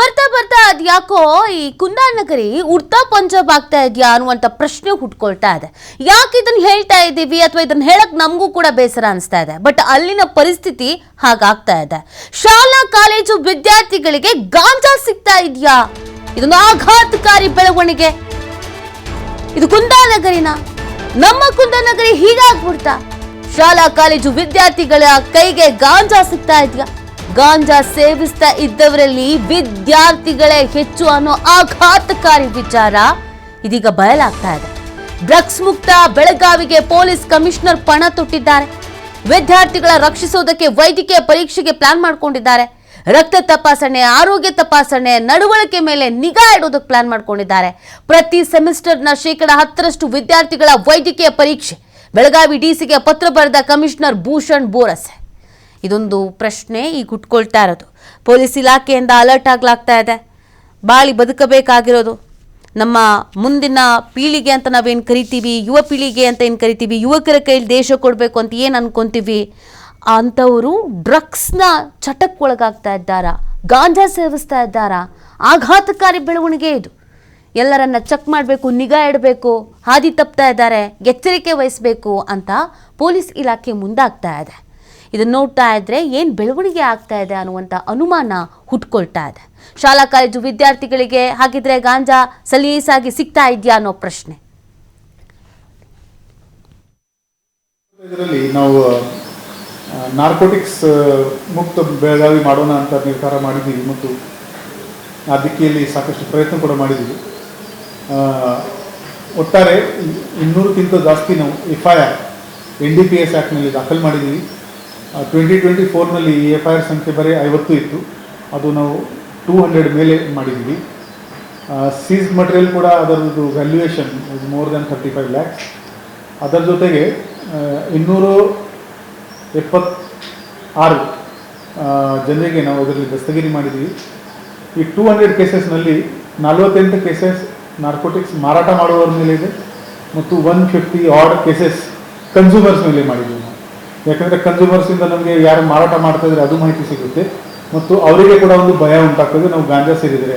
ಬರ್ತಾ ಬರ್ತಾ ಅದ್ಯಾಕೋ ಈ ಕುಂದಾನಗರಿ ಉಡ್ತಾ ಪಂಜಾಬ್ ಆಗ್ತಾ ಇದೆಯಾ ಅನ್ನುವಂತ ಪ್ರಶ್ನೆ ಹುಟ್ಕೊಳ್ತಾ ಇದೆ. ಯಾಕೆ ಇದನ್ನ ಹೇಳ್ತಾ ಇದ್ದೀವಿ ಅಥವಾ ಇದನ್ನ ಹೇಳಕ್ ನಮಗೂ ಕೂಡ ಬೇಸರ ಅನಿಸ್ತಾ ಇದೆ. ಬಟ್ ಅಲ್ಲಿನ ಪರಿಸ್ಥಿತಿ ಹಾಗಾಗ್ತಾ ಇದೆ. ಶಾಲಾ ಕಾಲೇಜು ವಿದ್ಯಾರ್ಥಿಗಳಿಗೆ ಗಾಂಜಾ ಸಿಗ್ತಾ ಇದೆಯಾ? ಇದೊಂದು ಆಘಾತಕಾರಿ ಬೆಳವಣಿಗೆ. ಇದು ಕುಂದಾನಗರಿನ ನಮ್ಮ ಕುಂದಾನಗರಿ ಹೀಗಾಗ್ಬಿಡ್ತಾ? ಶಾಲಾ ಕಾಲೇಜು ವಿದ್ಯಾರ್ಥಿಗಳ ಕೈಗೆ ಗಾಂಜಾ ಸಿಗ್ತಾ ಇದೆಯಾ? ಗಾಂಜಾ ಸೇವಿಸ್ತಾ ಇದ್ದವರಲ್ಲಿ ವಿದ್ಯಾರ್ಥಿಗಳೇ ಹೆಚ್ಚು ಅನ್ನೋ ಆಘಾತಕಾರಿ ವಿಚಾರ ಇದೀಗ ಬಯಲಾಗ್ತಾ ಇದೆ. ಡ್ರಗ್ಸ್ ಮುಕ್ತ ಬೆಳಗಾವಿಗೆ ಪೊಲೀಸ್ ಕಮಿಷನರ್ ಪಣ ತೊಟ್ಟಿದ್ದಾರೆ. ವಿದ್ಯಾರ್ಥಿಗಳ ರಕ್ಷಿಸೋದಕ್ಕೆ ವೈದ್ಯಕೀಯ ಪರೀಕ್ಷೆಗೆ ಪ್ಲಾನ್ ಮಾಡ್ಕೊಂಡಿದ್ದಾರೆ. ರಕ್ತ ತಪಾಸಣೆ, ಆರೋಗ್ಯ ತಪಾಸಣೆ, ನಡವಳಿಕೆ ಮೇಲೆ ನಿಗಾ ಇಡೋದಕ್ಕೆ ಪ್ಲಾನ್ ಮಾಡ್ಕೊಂಡಿದ್ದಾರೆ. ಪ್ರತಿ ಸೆಮಿಸ್ಟರ್ನ 10% ವಿದ್ಯಾರ್ಥಿಗಳ ವೈದ್ಯಕೀಯ ಪರೀಕ್ಷೆ. ಬೆಳಗಾವಿ ಡಿಸಿಗೆ ಪತ್ರ ಬರೆದ ಕಮಿಷನರ್ ಭೂಷಣ್ ಬೋರಸೆ. ಇದೊಂದು ಪ್ರಶ್ನೆ ಈಗ ಹುಟ್ಕೊಳ್ತಾ ಇರೋದು. ಪೊಲೀಸ್ ಇಲಾಖೆಯಿಂದ ಅಲರ್ಟ್ ಆಗ್ಲಾಗ್ತಾ ಇದೆ. ಬಾಳಿ ಬದುಕಬೇಕಾಗಿರೋದು ನಮ್ಮ ಮುಂದಿನ ಪೀಳಿಗೆ ಅಂತ ನಾವೇನು ಕರಿತೀವಿ, ಯುವ ಪೀಳಿಗೆ ಅಂತ ಏನು ಕರಿತೀವಿ, ಯುವಕರ ಕೈಲಿ ದೇಶ ಕೊಡಬೇಕು ಅಂತ ಏನು ಅನ್ಕೊಂತೀವಿ, ಅಂಥವರು ಡ್ರಗ್ಸ್ನ ಚಟಕ್ಕೊಳಗಾಗ್ತಾ ಇದ್ದಾರಾ, ಗಾಂಜಾ ಸೇವಿಸ್ತಾ ಇದ್ದಾರಾ? ಆಘಾತಕಾರಿ ಬೆಳವಣಿಗೆ ಇದು. ಎಲ್ಲರನ್ನ ಚೆಕ್ ಮಾಡಬೇಕು, ನಿಗಾ ಇಡಬೇಕು, ಹಾದಿ ತಪ್ತಾ ಇದ್ದಾರೆ, ಎಚ್ಚರಿಕೆ ವಹಿಸಬೇಕು ಅಂತ ಪೊಲೀಸ್ ಇಲಾಖೆ ಮುಂದಾಗ್ತಾ ಇದೆ. ಇದನ್ನು ನೋಡ್ತಾ ಇದ್ರೆ ಏನು ಬೆಳವಣಿಗೆ ಆಗ್ತಾ ಇದೆ ಅನ್ನುವಂಥ ಅನುಮಾನ ಹುಟ್ಕೊಳ್ತಾ ಇದೆ. ಶಾಲಾ ಕಾಲೇಜು ವಿದ್ಯಾರ್ಥಿಗಳಿಗೆ ಹಾಗಿದ್ರೆ ಗಾಂಜಾ ಸಲೀಸಾಗಿ ಸಿಗ್ತಾ ಇದೆಯಾ ಅನ್ನೋ ಪ್ರಶ್ನೆ. ಇದರಲ್ಲಿ ನಾವು ನಾರ್ಕೋಟಿಕ್ಸ್ ಮುಕ್ತ ಬೆಳಗಾವಿ ಮಾಡೋಣ ಅಂತ ನಿರ್ಧಾರ ಮಾಡಿದ್ದೀವಿ ಮತ್ತು ಆ ದಿಕ್ಕಿನಲ್ಲಿ ಸಾಕಷ್ಟು ಪ್ರಯತ್ನ ಕೂಡ ಮಾಡಿದ್ದೀವಿ. ಒಟ್ಟಾರೆ 200ಕ್ಕಿಂತ ಜಾಸ್ತಿ ನಾವು FIR NDPS ಆ್ಯಕ್ಟ್ನಲ್ಲಿ ದಾಖಲು ಮಾಡಿದ್ದೀವಿ. 2024ನಲ್ಲಿ ಈ FIR ಸಂಖ್ಯೆ ಬರೀ 50 ಇತ್ತು, ಅದು ನಾವು 200 ಮೇಲೆ ಮಾಡಿದ್ದೀವಿ. ಸೀಸ್ ಮಟೀರಿಯಲ್ ಕೂಡ ಅದರದ್ದು valuation is more than 35 lakhs. ಅದರ ಜೊತೆಗೆ 276 ಜನರಿಗೆ ನಾವು ಅದರಲ್ಲಿ ದಸ್ತಗಿರಿ ಮಾಡಿದ್ದೀವಿ. ಈ 200 ಕೇಸಸ್ನಲ್ಲಿ 48 ಕೇಸಸ್ ನಾರ್ಕೋಟಿಕ್ಸ್ ಮಾರಾಟ ಮಾಡುವವರ ಮೇಲೆ ಇದೆ ಮತ್ತು 150 ಆಡ್ ಕೇಸಸ್ ಕನ್ಸ್ಯೂಮರ್ಸ್ ಮೇಲೆ ಮಾಡಿದ್ದೀವಿ ನಾವು. ಯಾಕಂದರೆ ಕನ್ಸ್ಯೂಮರ್ಸಿಂದ ನಮಗೆ ಯಾರು ಮಾರಾಟ ಮಾಡ್ತಾ ಇದ್ದಾರೆ ಅದು ಮಾಹಿತಿ ಸಿಗುತ್ತೆ ಮತ್ತು ಅವರಿಗೆ ಕೂಡ ಒಂದು ಭಯ ಉಂಟಾಗ್ತದೆ ನಾವು ಗಾಂಜಾ ಸೇರಿದರೆ